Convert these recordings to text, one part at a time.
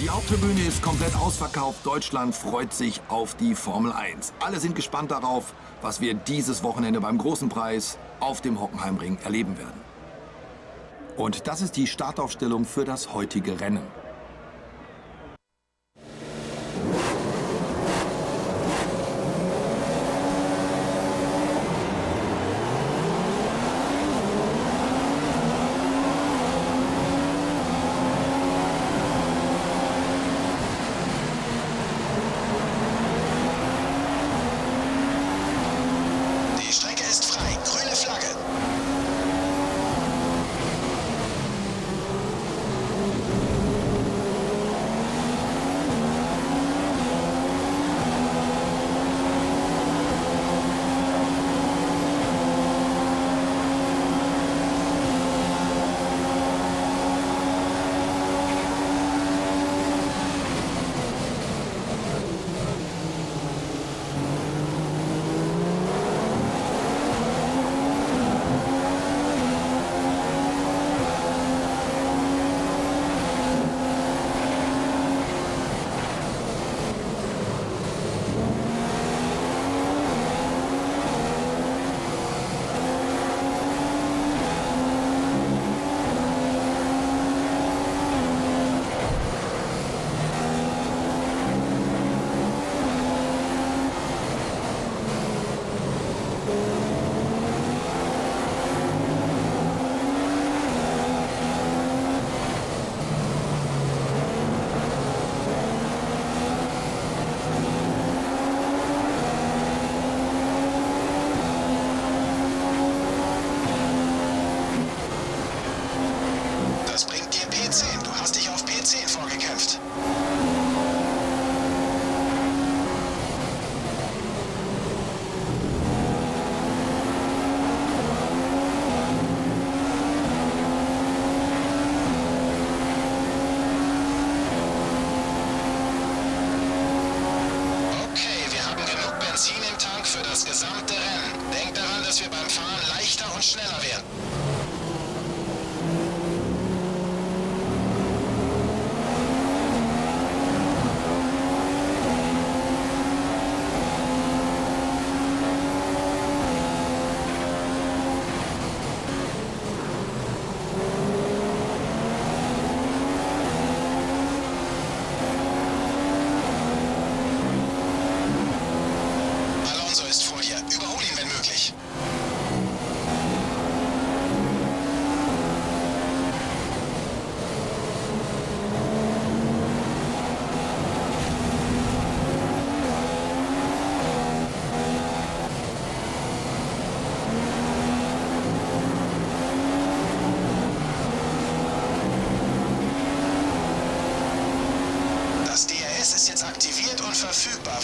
Die Haupttribüne ist komplett ausverkauft. Deutschland freut sich auf die Formel 1. Alle sind gespannt darauf, was wir dieses Wochenende beim Großen Preis auf dem Hockenheimring erleben werden. Und das ist die Startaufstellung für das heutige Rennen.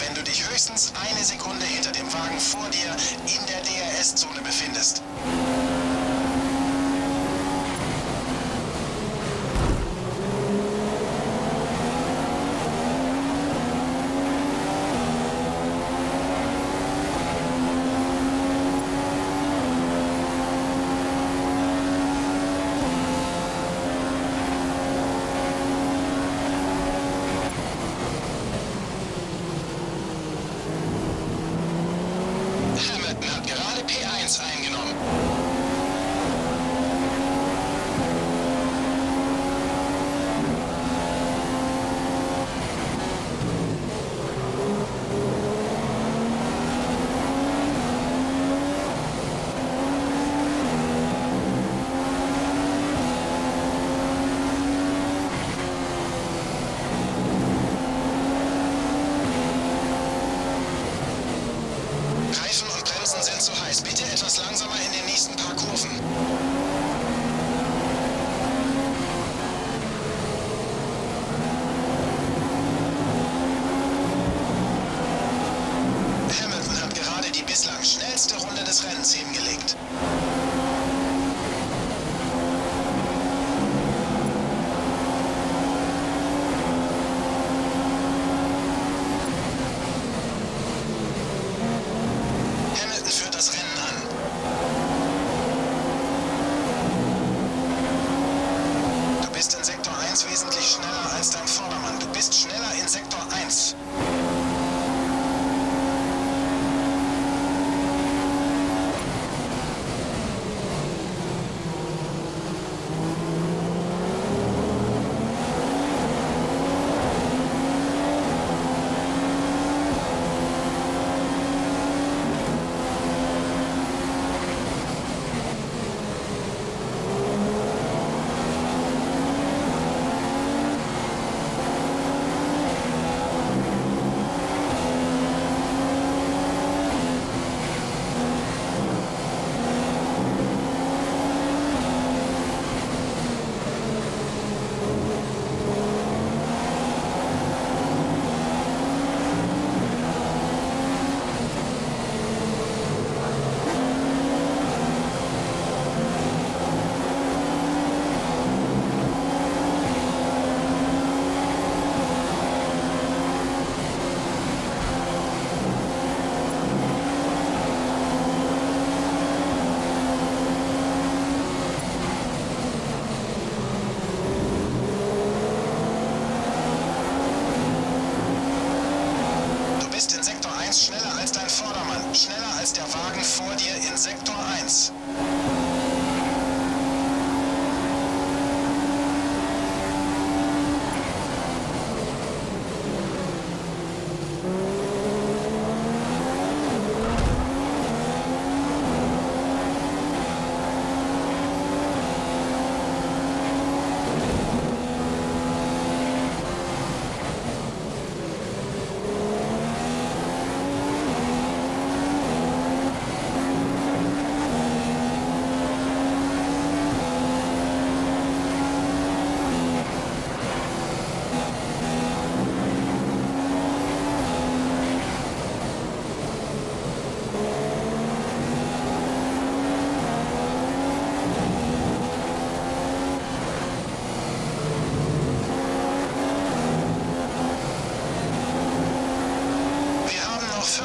Wenn du dich höchstens eine Sekunde hinter dem Wagen vor dir in der DRS-Zone befindest.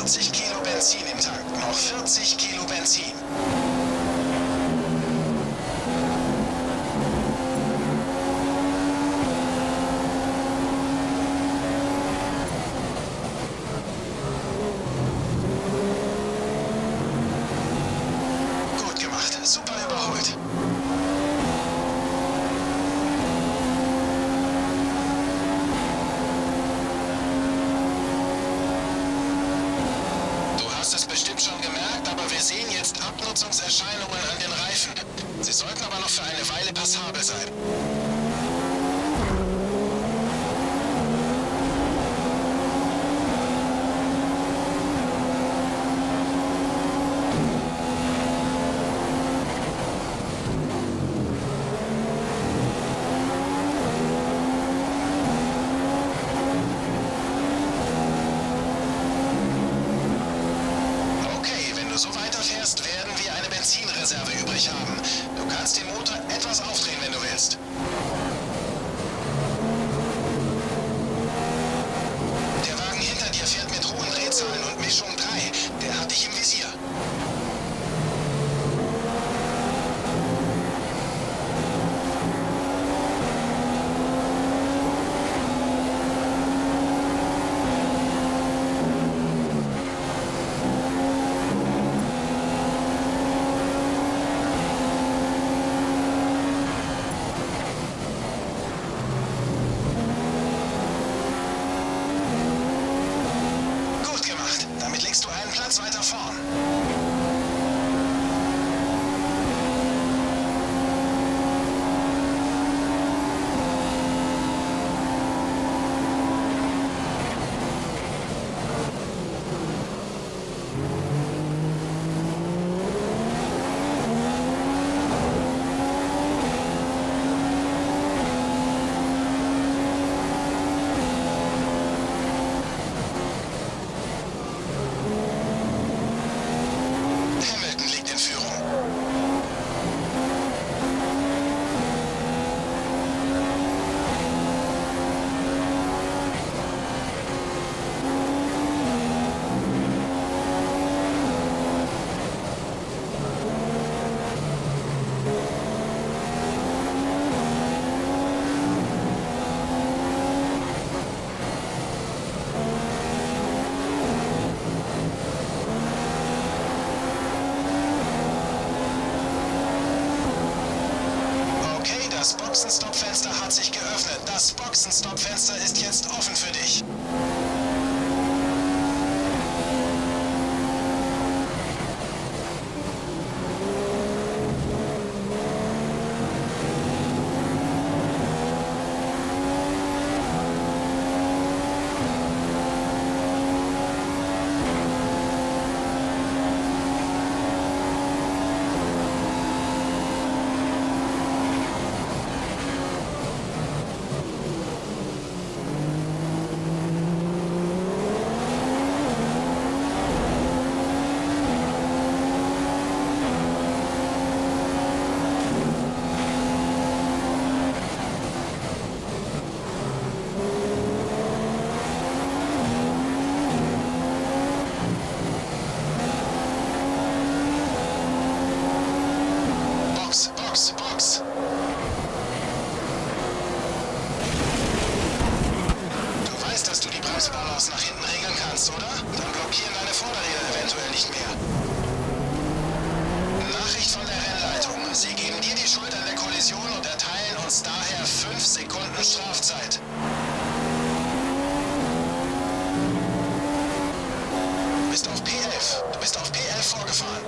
40 Kilo Benzin im Tank. Noch 40 Kilo Benzin. Gut gemacht. Super überholt. Du hast es bestimmt schon gemerkt, aber wir sehen jetzt Abnutzungserscheinungen an den Reifen. Sie sollten aber noch für eine Weile passabel sein. Okay, wenn du so weiterfährst, werden wir eine Benzinreserve übrig haben. Du kannst den Motor etwas aufdrehen, wenn du willst. Der Wagen hinter dir fährt mit hohen Drehzahlen und Mischung 3. Der hat dich im Visier. Gut gemacht. Damit liegst du einen Platz weiter vorn. Hamilton liegt in Führung. Okay, das Boxenstoppfenster hat sich geöffnet. Das Boxenstoppfenster ist jetzt offen für dich. Box, Box, Box. Du weißt, dass du die Bremsbalance nach hinten regeln kannst, oder? Dann blockieren deine Vorderräder eventuell nicht mehr. Nachricht von der Rennleitung. Sie geben dir die Schuld an der Kollision und erteilen uns daher 5 Sekunden Strafzeit. Du bist auf P11. Du bist auf P11 vorgefahren.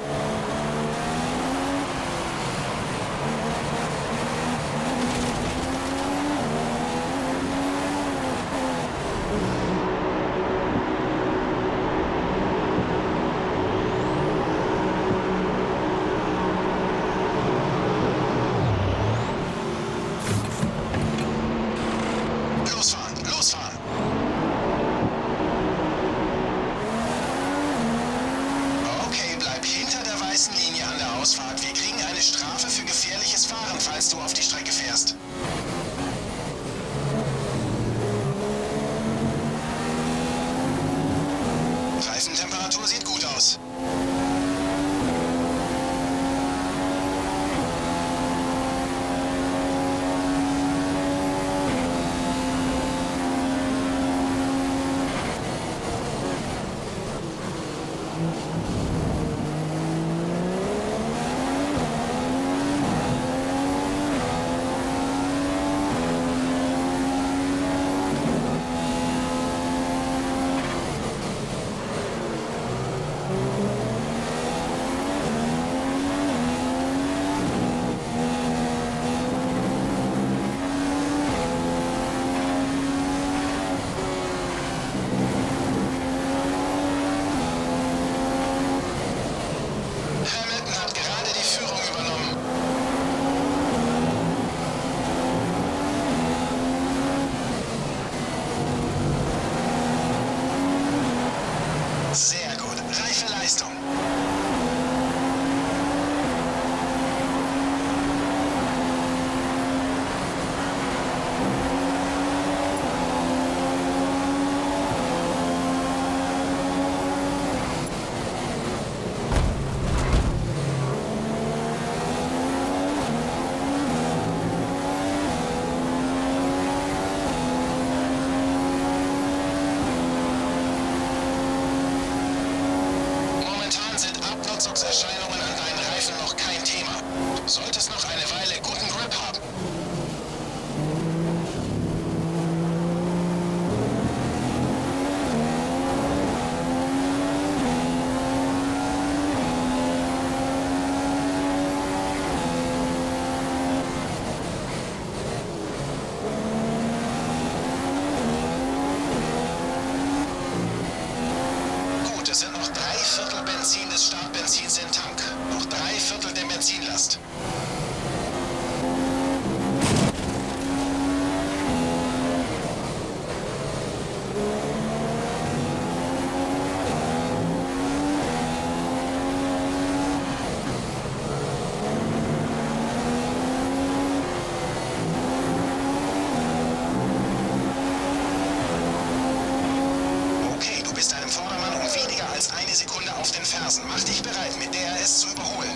3/4 Benzin des Startbenzins im Tank. Noch 3/4 der Benzinlast. Okay, du bist einem Vordermann um weniger als eine Sekunde auf den Fersen. Mach dich bereit, mit DRS zu überholen.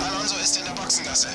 Alonso ist in der Boxengasse.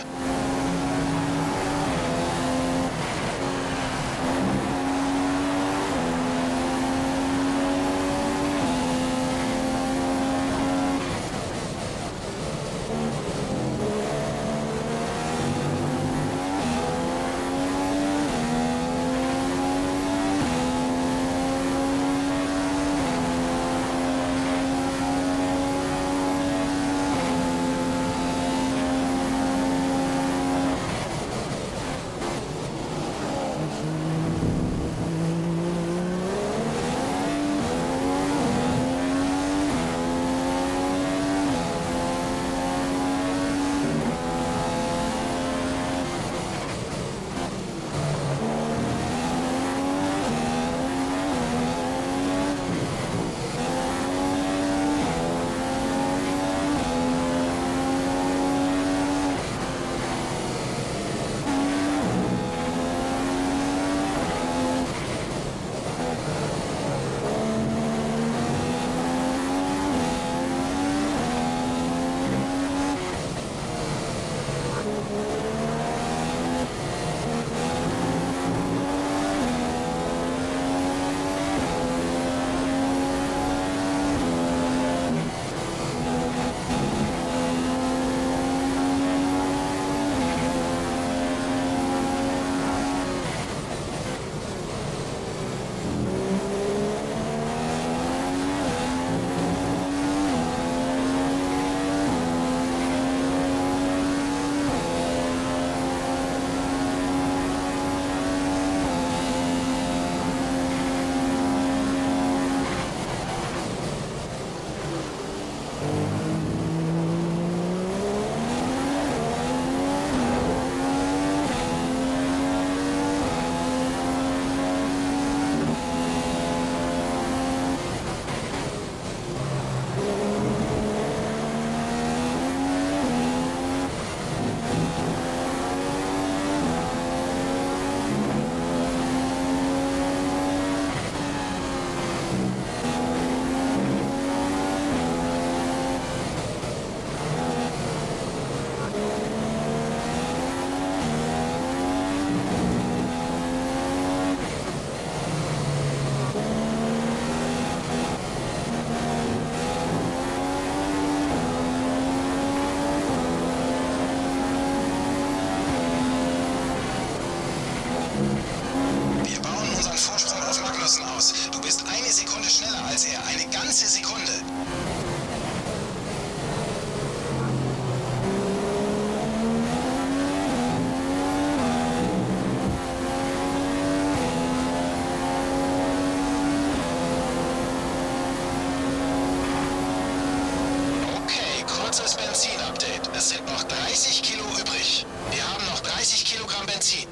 großes Benzin-Update. Es sind noch 30 Kilo übrig. Wir haben noch 30 Kilogramm Benzin.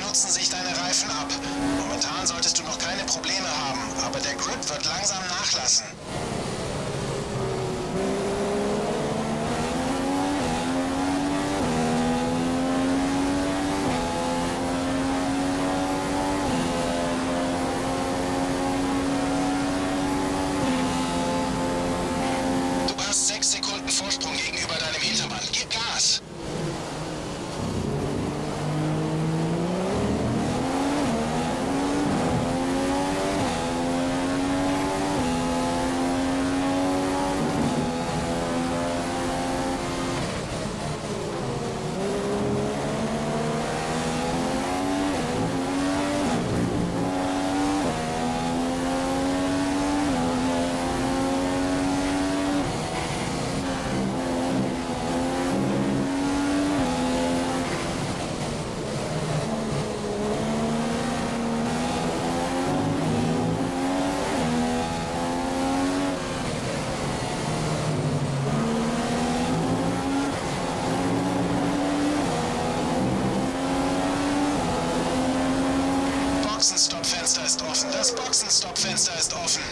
Nutzen sich deine Reifen ab. Momentan solltest du noch keine Probleme haben, aber der Grip wird langsam nachlassen. Du hast 6 Sekunden Vorsprung gegenüber deinem Hintermann. Gib Gas! Boxenstoppfenster ist offen. Das Boxenstoppfenster ist offen.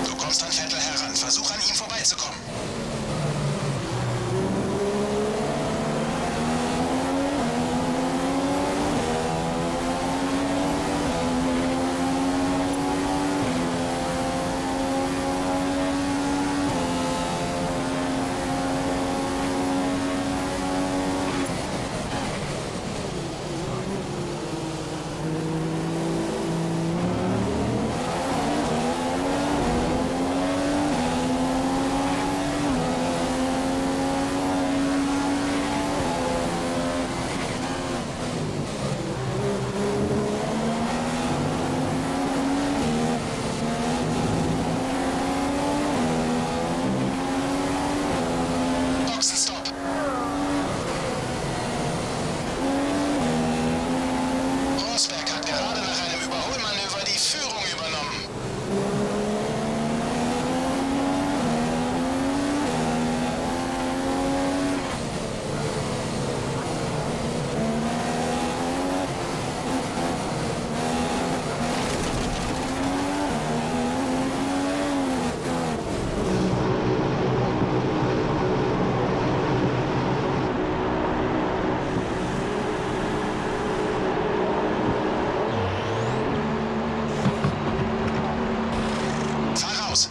Du kommst an Vettel heran. Versuch an ihm vorbeizukommen.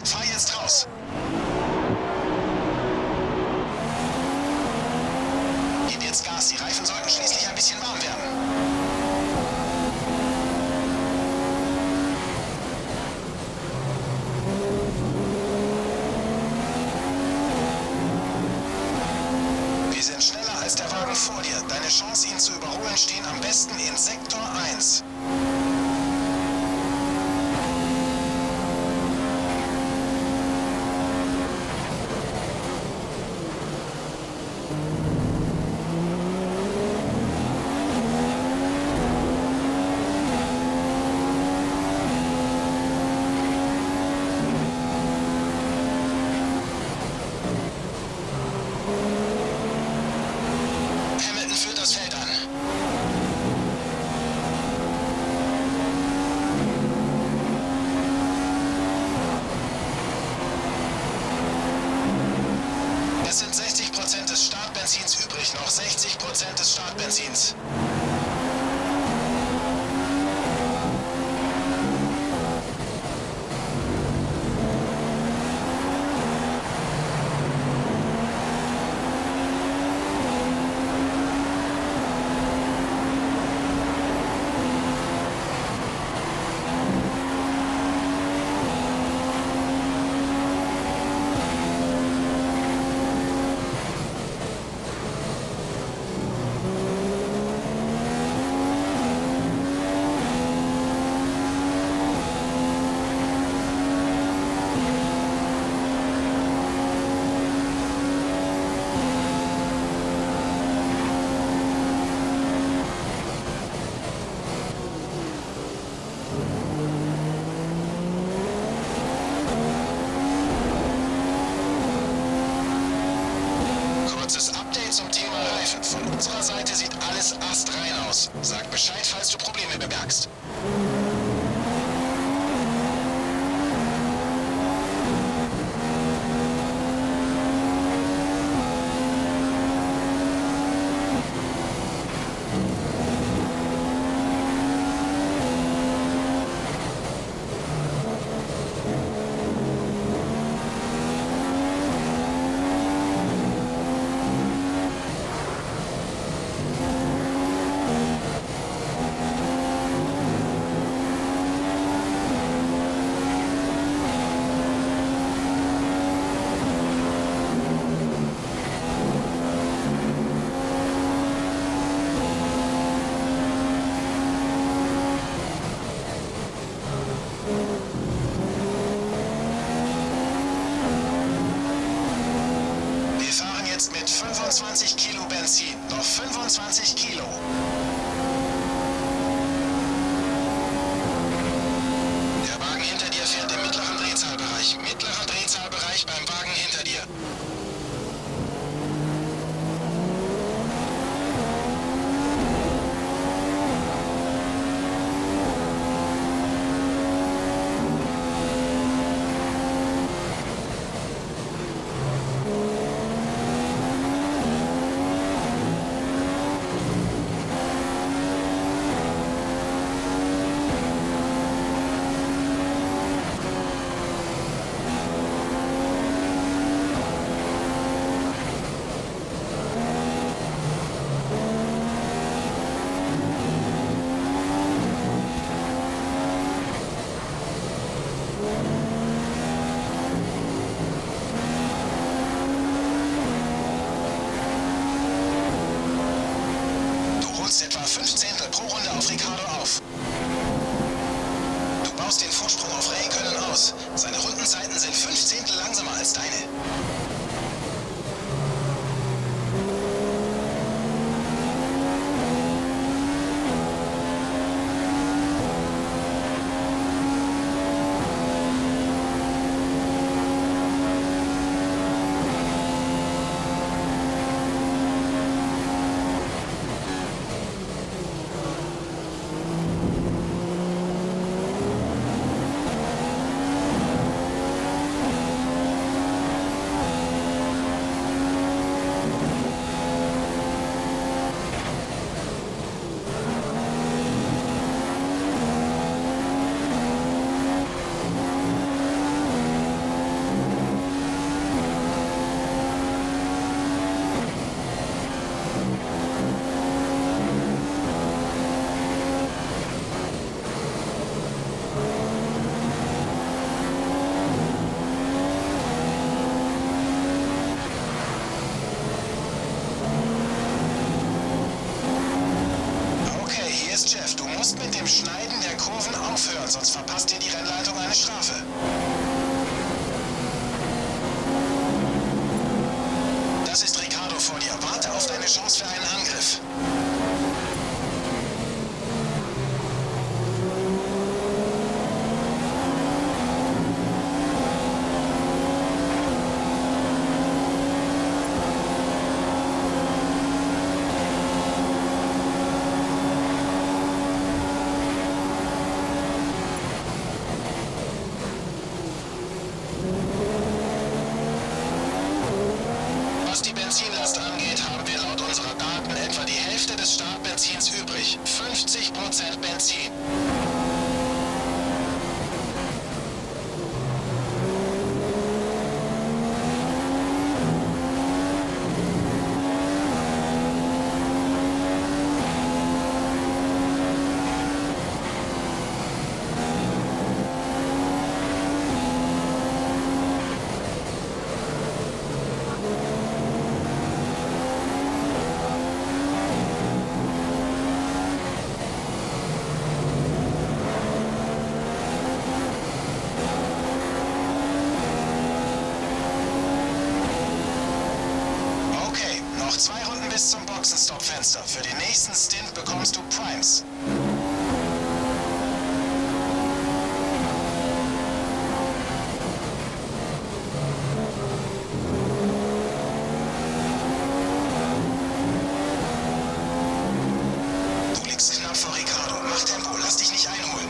Fahr jetzt raus. Gib jetzt Gas, die Reifen sollten schließlich ein bisschen warm werden. Wir sind schneller als der Wagen vor dir. Deine Chance, ihn zu überholen, stehen am besten in Sektor 1. Hamilton führt das Feld an. Es sind 60% Benzins übrig, noch 60% des Startbenzins. Kurzes Update zum Thema Reifen. Von unserer Seite sieht alles astrein aus. Sag Bescheid, falls du Probleme bemerkst. Wir fahren jetzt mit 25 Kilo Benzin. Noch 25 Kilo. Der Wagen hinter dir fährt im mittleren Drehzahlbereich. Mittlerer Drehzahlbereich beim Wagen hinter dir. Etwa 5 Zehntel pro Runde auf Ricciardo auf. Du baust den Vorsprung auf Räikkönen aus. Seine Rundenzeiten sind 5 Zehntel langsamer als deine. Schneiden der Kurven aufhören, sonst verpasst dir die Rennleitung eine Strafe. Das ist Ricciardo vor dir. Warte auf deine Chance für einen Angriff. 50% Benzin. Noch 2 Runden bis zum Boxenstopp-Fenster. Für den nächsten Stint bekommst du Primes. Du liegst knapp vor Ricardo. Mach Tempo, lass dich nicht einholen.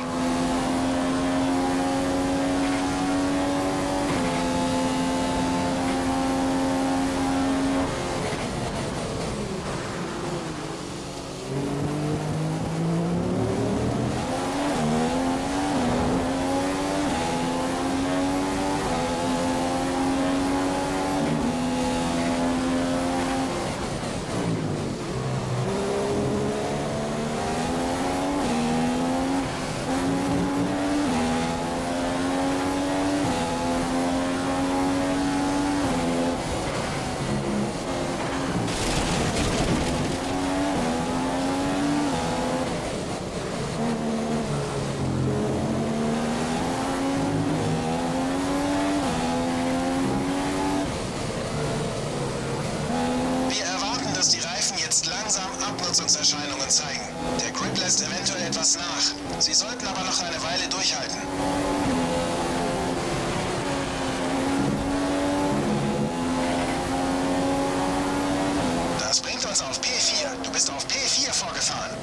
Dass die Reifen jetzt langsam Abnutzungserscheinungen zeigen. Der Grip lässt eventuell etwas nach. Sie sollten aber noch eine Weile durchhalten. Das bringt uns auf P4. Du bist auf P4 vorgefahren.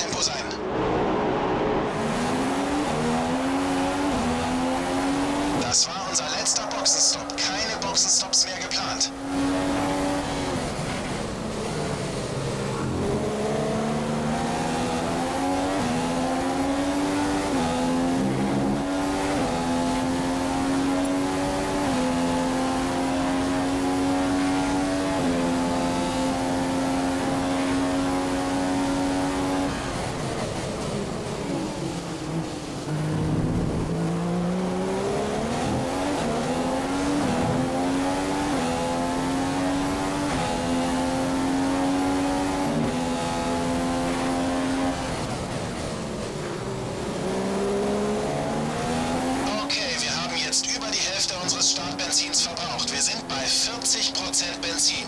irgendwo sein. Das war unser letzter Boxenstopp. Keine Boxenstops mehr geplant. Unseres Startbenzins verbraucht. Wir sind bei 40% Benzin.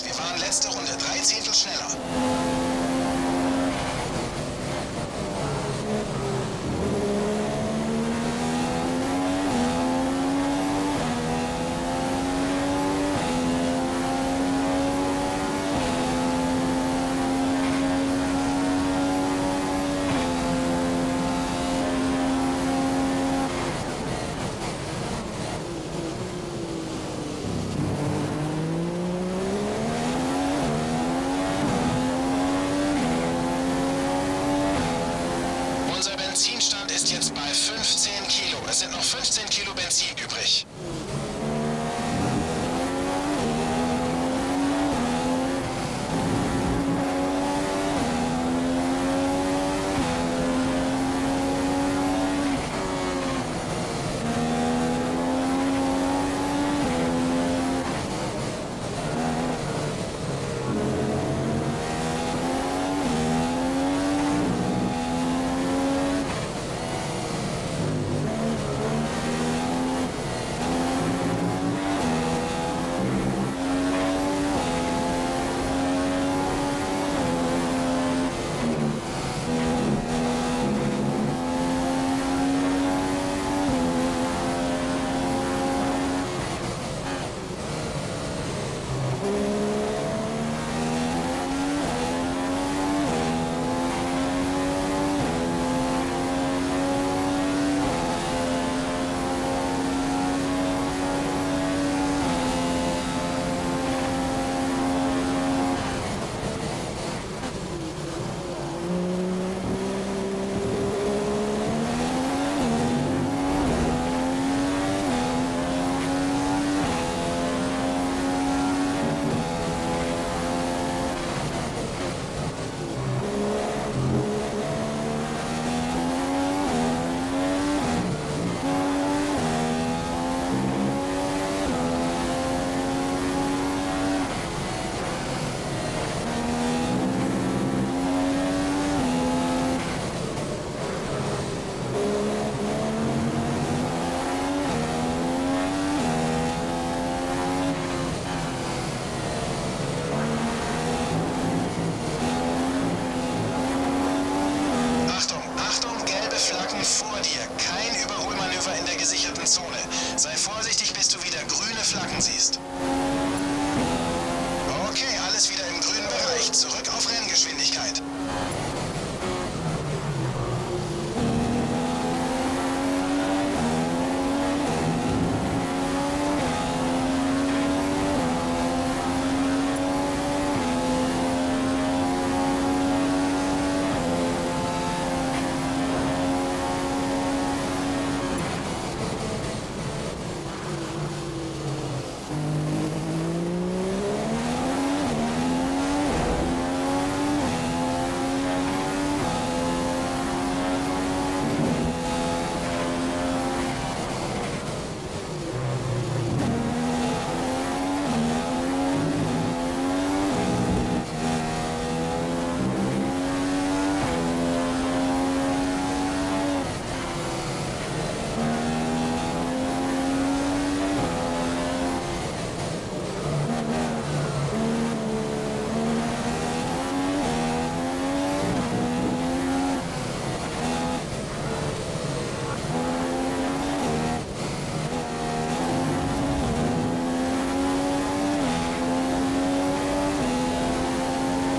Wir waren letzte Runde 3 Zehntel schneller. Unser Benzinstand ist jetzt bei 15 Kilo. Es sind noch 15 Kilo Benzin übrig. Flaggen siehst. Okay, alles wieder im grünen Bereich. Zurück auf Renngeschwindigkeit.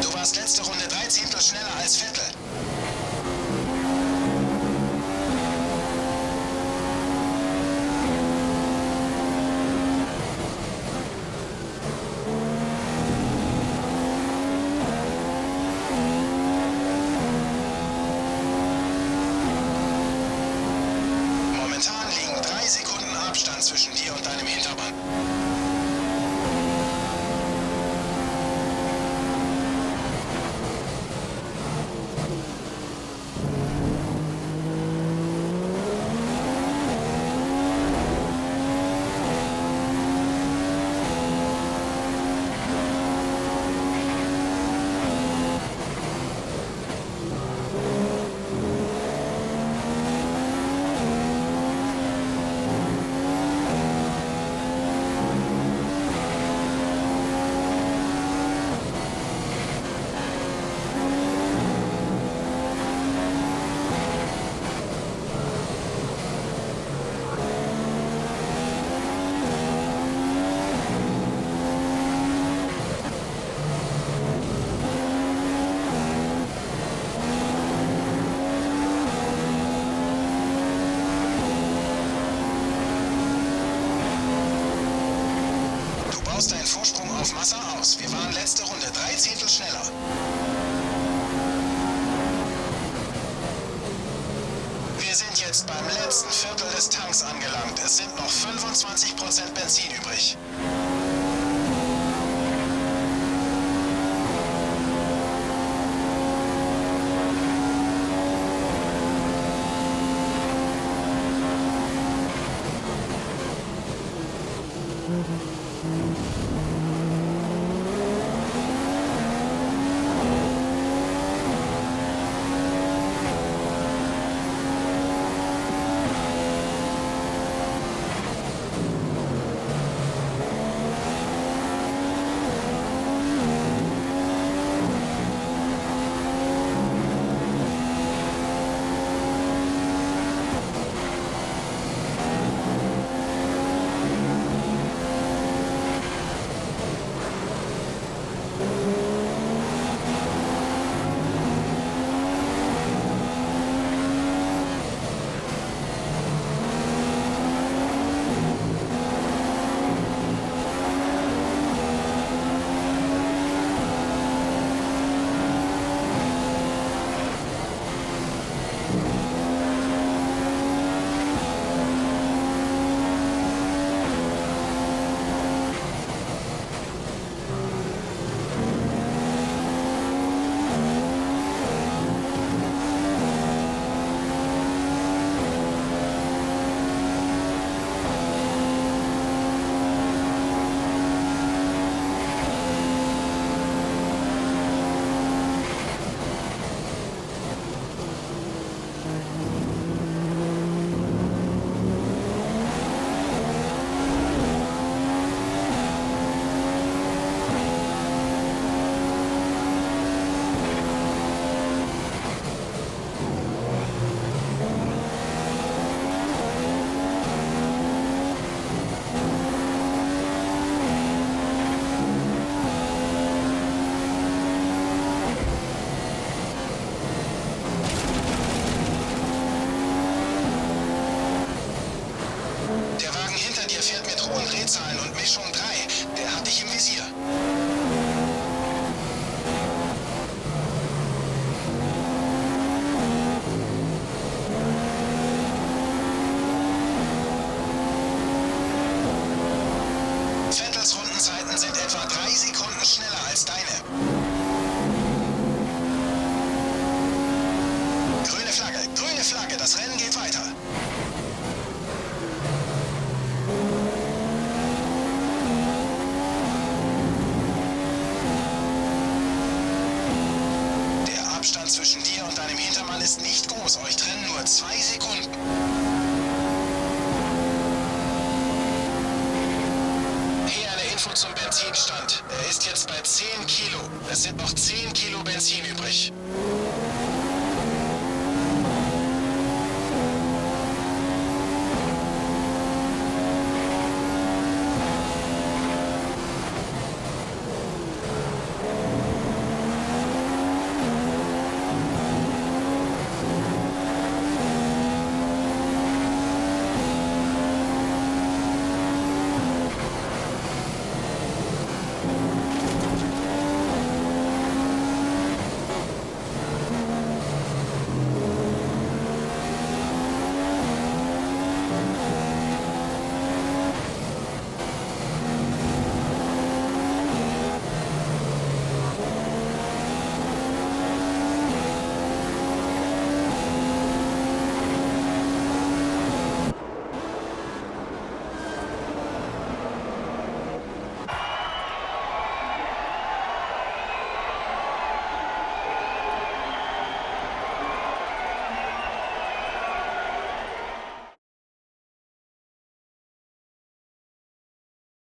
Du warst letzte Runde 3 Zehntel schneller als Vettel. Momentan liegen 3 Sekunden Abstand zwischen dir und deinem Hintermann. Du baust deinen Vorsprung auf Massa aus. Wir waren letzte Runde 3 Zehntel schneller. Wir sind jetzt beim letzten Viertel des Tanks angelangt. Es sind noch 25% Benzin übrig. Reifen sind etwa 3 Sekunden schneller als deine. Grüne Flagge, das Rennen geht weiter. Der Abstand zwischen dir und deinem Hintermann ist nicht groß, euch trennen nur 2 Sekunden. Hier eine Info zum Benzinstand. Er ist jetzt bei 10 Kilo. Es sind noch 10 Kilo Benzin übrig.